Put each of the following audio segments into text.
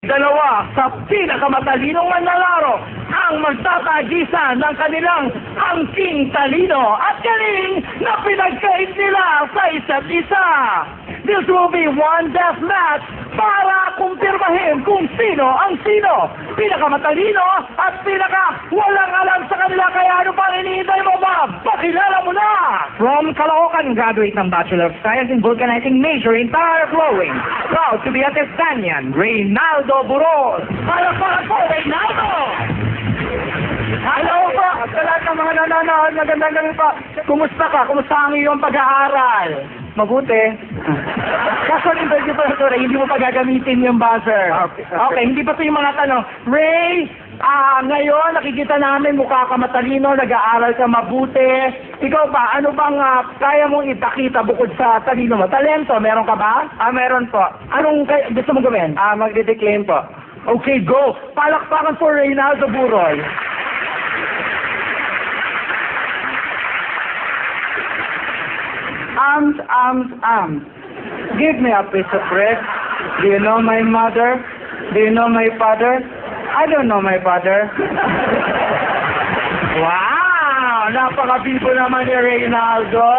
Dalawa sa pinakamatalinong manlalaro ang magtatagisan ng kanilang angking talino at galing na pinagkait nila sa isa't isa. This will be one death match para kumpirmahin kung sino ang sino. Pinakamatalino at walang alam sa kanila, kaya ano pang iniintay mo, Bob? Pakilala mo na! From Caloocan, graduate ng Bachelor of Science in Vulcanizing, major in tire flowing. Proud to be a Testanian, Reynaldo Buros. Para po, Reynaldo! Hello po! Sa lahat ng mga nanonood, magandang gabi po. Kumusta ka? Kumusta ang iyong pag-aaral? Mabuti. Kaso interview pa ito, Ray, hindi mo pa gagamitin yung buzzer. Okay, hindi pa ito yung mga tanong. Ray, ngayon nakikita namin mukha ka matalino, nag-aaral ka mabuti. Ikaw ba, ano bang kaya mong ipakita bukod sa talino mo? Talento, meron ka ba? Meron po. Anong gusto mong gawin? Magde-declaim po. Okay, go! Palakpakan for Reynaldo Buroy. Arms. Give me a piece of bread. Do you know my mother? Do you know my father? I don't know my father. Wow! Napaka-bibo naman ni Reynaldo.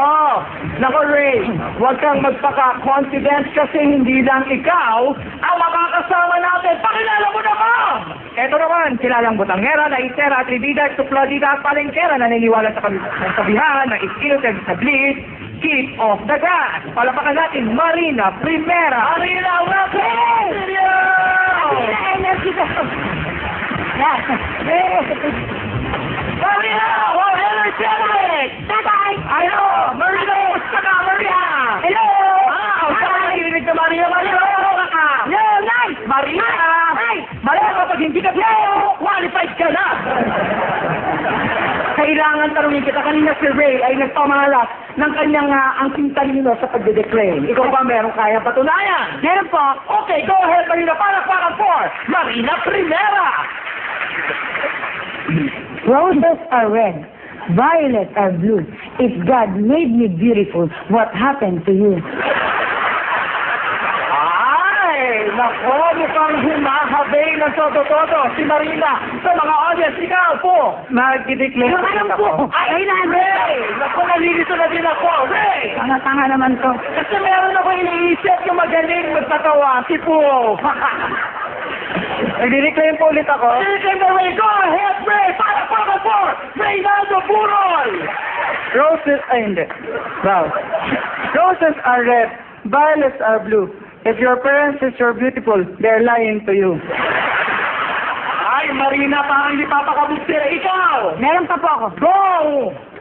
Nako, Ray, huwag kang magpaka-confident kasi hindi lang ikaw ang makakasama natin. Pakilala mo naman! Eto naman, kilalang butangera na itera, atribida, suplodida at palengkera na naniniwala sa sabihan na skills and stabilis, keep off the gas. Palapakan natin, Marina Primera. Marina, welcome! Marina, energy ka. Marina, well, energetic! Bye-bye! Ayo, Marina, gusto ka, Marina! Hello! Saan nakikinig ka, Marina? Marina, ano ka? Hello, nice! Marina! Hi! Marina, kapag hindi ka qualified ka na! Kailangan tanungin kita, kanina si Ray ay nagpamalas ng kanyang angking talino sa pagde-declaim. Ikaw ba meron kaya patunayan? Meron po. Okay, go ahead, Marina. Para for Marina Primera! Roses are red. Violets are blue. If God made me beautiful, what happened to you? Ay, nako, mukhang humahabay ng todo-todo si Marina. Sa mga audience, ikaw po. Mag-declaim Alam po. Ay, Ray! Naku, nalilito na din ako. Ray! tanga naman to. Kasi meron ako iniisip yung magaling magpatawa, si Po. Nag-declaim po ulit ako. Sige, Ray, go ahead, Ray! Para for Reynaldo Buroy! Roses, hindi. Wow. Roses are red. Violets are blue. If your parents is you're beautiful, they're lying to you. Ay, Marina, parang hindi papakabukti. Ikaw! Meron pa po ako. Go!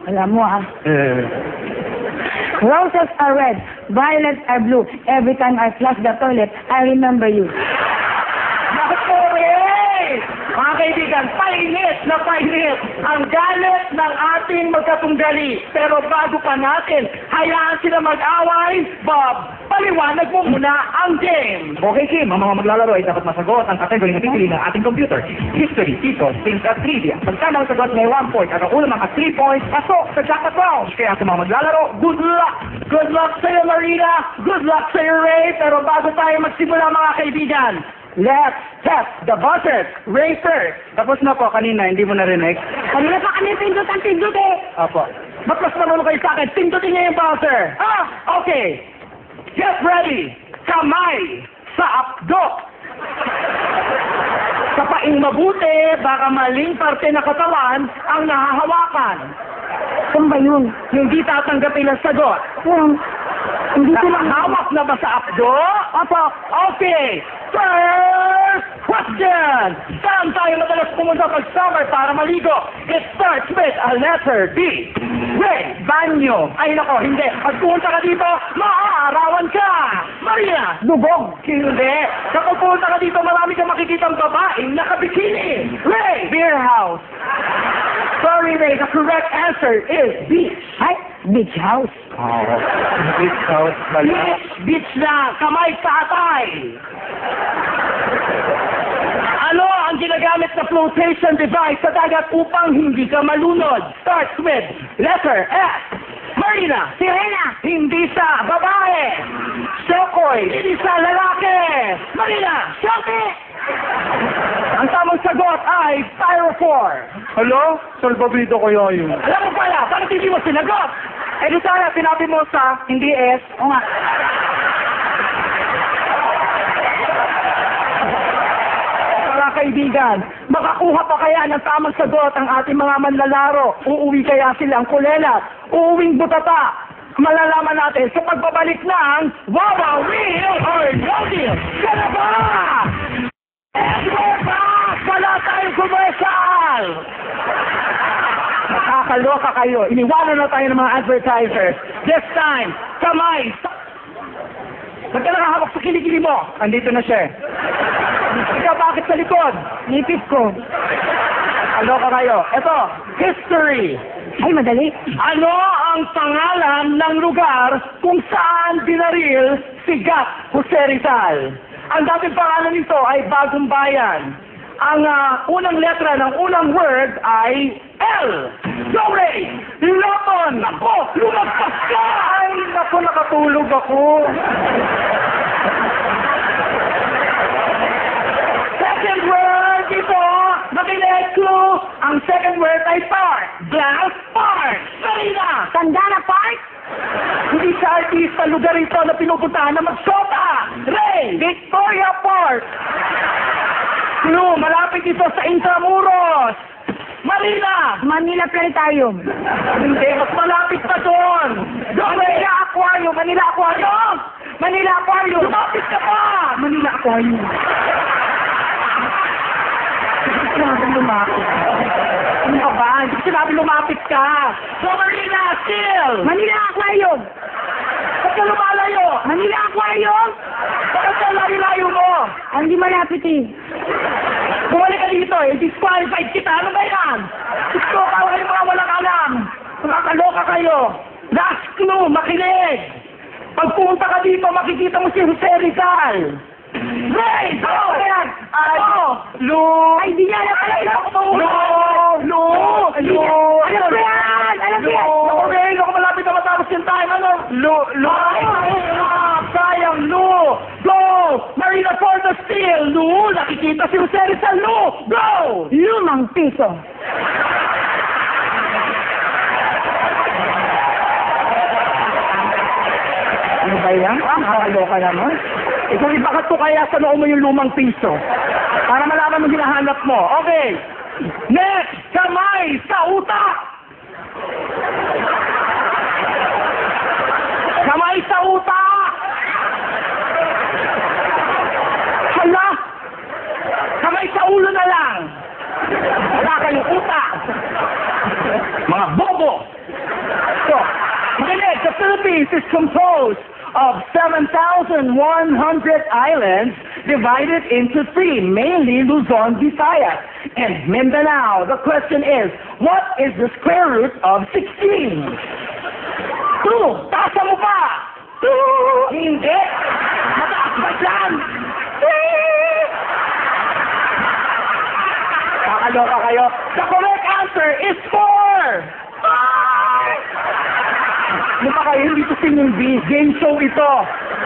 Alam mo Roses are red. Violets are blue. Every time I flush the toilet, I remember you. Naku, Ray! Mga kaibigan, painit na painit ang galit ng ating magkatunggali. Pero bago pa natin, hayaan sila mag-away, Bob, paliwanag mo muna ang game. Okay, Kim, ang mga maglalaro ay dapat masagot ang kategory na pipili ng ating computer. History, people, things at trivia. Pag tama ang sagot, may 1 point. At ang ulam ang 3 points, pasok sa jackpot round. Kaya sa mga maglalaro, good luck! Good luck sa'yo, Marina! Good luck sa'yo, Ray! Pero bago tayo magsimula, mga kaibigan, let's test the buzzers. Ray first. Tapos na po, kanina, hindi mo narinig. Kanina pa kami pindot eh. Opo. Ba't mas marunong kayo sa akin? Pindutin niya yung buzzer. Okay. Get ready. Kamay sa apdo. Sa paing mabuti, baka maling parte ng katawan ang nahahawakan. Saan ba yun? Hindi tatanggapin ang sagot. Hindi ko lang Nakahawak na ba sa apdo? Opo. Okay. First question. Saan tayo madalas pumunta pag summer para maligo? It starts with a letter B. Ray, banyo. Ay nako, hindi. Pag pumunta ka dito, maaarawan ka. Maria, Dubog. hindi. Kapag pumunta ka dito, marami kang makikitang babaeng nakabikini. Ray, Beer house. sorry Ray, the correct answer is beach. Ay, beach house. Oh, beach house pala. Beach na, kamay sa atay. Ano ang ginagamit na flotation device sa dagat upang hindi ka malunod? Starts with letter S. Marina. Sirena. Hindi sa babae. Shokoy. Hindi sa lalaki. Marina. Shote. Ang tamang sagot ay styrofoam. Hello? Salbabido ko yun. Alam mo pala, bakit hindi mo sinagot? Eh di sana, sinabi mo sa, hindi S. O nga. Mga kaibigan, makakuha pa kaya ng tamang sagot ang ating mga manlalaro? Uuwi kaya silang kulelat? Uuwing butata? Malalaman natin sa pagbabalik ng Wawa Wheel or No Deal. Kaya ba? And we're back! Wala tayong commercial! Nakakaloka kayo. Iniwanan na tayo ng mga advertisers. This time, kamay! Ba't ka nakahawak sa kilikili mo? Andito na siya. Ikaw bakit sa likod? Nipis ko. Aloka kayo. Ito, history. Ay, madali. Ano ang pangalan ng lugar kung saan binaril si Gat Jose Rizal? Ang dating pangalan nito ay Bagong Bayan. Ang unang letra ng unang word ay L. Go Ray! Loton! Ako! Lumagpas ka! Ay, naku, nakatulog ako. Second word ito, makinig clue. Ang second word ay park. Blank park. Marina! Sandana Park? Hindi sa artista lugar ito na pinupuntahan na magsota. Ray! Victoria Park. Clue, malapit ito sa Intramuros. Marina! Manila Planetarium. Hindi, mas malapit pa doon. Manila Aquarium. Manila Aquarium. Manila Aquarium. Lumapit ka pa! Manila Aquarium. Sinabi lumapit. Ano ka ba? Hindi sinabi lumapit ka. So Marina, still! Manila Aquarium. Ba't ka lumalayo? Manila Aquarium. Bakit ka layo-layo mo? Hindi malapit eh. Bumalik ka dito eh. Disqualified kita. Ano ba yan? Gusto ka kayo mga walang alam. Nakakaloka kayo. Last clue, makinig. Pagpunta ka dito, makikita mo si Jose Rizal. Ray! Ano yan? Ano? Lu! Ay, di yan. Alam ko Lu! Lu! Lu! Alam ko yan. Alam ko yan. Ako Ray, ako malapit na matapos yung time. Ano? Lu! Lu! Sayang, Lu! Go! Marina for the steal! Lu! Nakikita si Jose Rizal. Lu! Go! Lumang piso. Ano ba yan? Nakakaloka naman. Ikaw ibakat ko kaya sa noo mo yung lumang piso. Para malaman mo hinahanap mo. Okay. Next, kamay sa utak. Kamay sa utak. Hala. Kamay sa ulo na lang. Wala kayong utak. Mga bobo. So, magaling, the Philippines is composed of 7,100 islands divided into 3, mainly Luzon, Visayas, and Mindanao. The question is, what is the square root of 16? 2. Tasa mo pa! 2. Hindi! Mataas ba dyan? Kakaloka kayo. The correct answer is 4! Ano pa kayo? Hindi ko singing bee. Game show ito.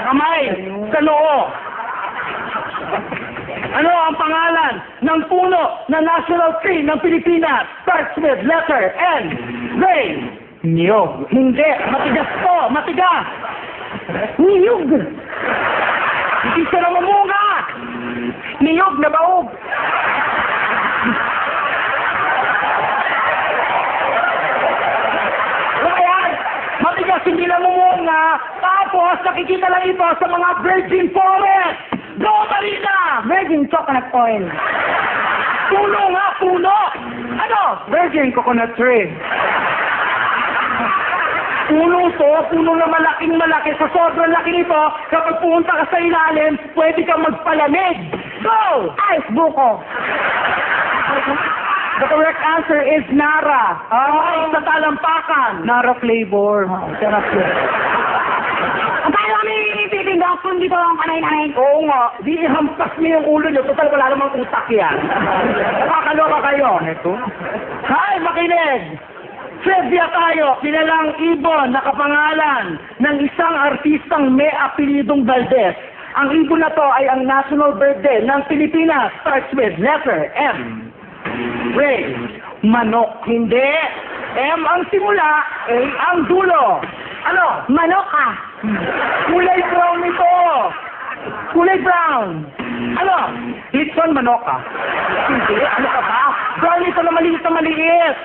Kamay. Sa noo. Ano ang pangalan ng puno na national tree ng Pilipinas? Starts with letter N. Ray. Niyog. Hindi. Matigas po. Matigas. Niyog. Hindi siya namumunga. Niyog na baog. Matigas, hindi namumunga. Tapos, nakikita lang ito sa mga virgin forest. Go, Marina! Virgin coconut oil. Puno nga, puno! Ano? Virgin coconut tree. Puno to, puno na malaking malaki. Sa sobrang laki nito, kapag pumunta ka sa ilalim, pwede kang magpalamig. Go! Ice buko. The correct answer is Nara. Ay, sa talampakan. Nara flavor. Sarap yun. Paano kami pipindok kung dito ang kanay namin? Oo nga, di ihampas niyo yung ulo niyo. Total, wala namang utak yan. Nakakaloka kayo. Ito? Hay, makinig! Trivia tayo, kilalang ibon na kapangalan ng isang artistang may apelidong Valdez. Ang ibon na to ay ang national bird din ng Pilipinas. Starts with letter M. Ray. Manok. Hindi. M ang simula, A ang dulo. Ano? Manok ka. Kulay brown ito. Kulay brown. Ano? Litson manoka. Hindi. Ano ka ba? Brown ito na maliit na maliit.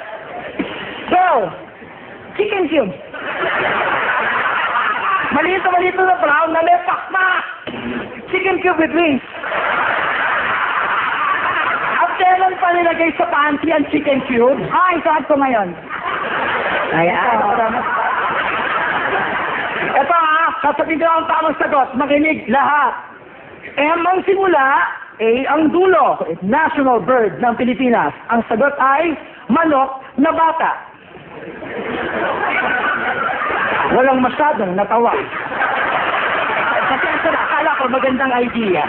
Go. Chicken cube. Maliit na brown na may pakpak. Chicken cube with wings. At kailan pa nilagay sa pantry ang chicken cube? Ah, isuot ko ngayon. Ayan. Ito sasabihin ko ang tamang sagot. Makinig lahat. M ang simula, A ang dulo. National bird ng Pilipinas. Ang sagot ay manok na bata. Walang masyadong natawa. Kasi akala ko magandang idea.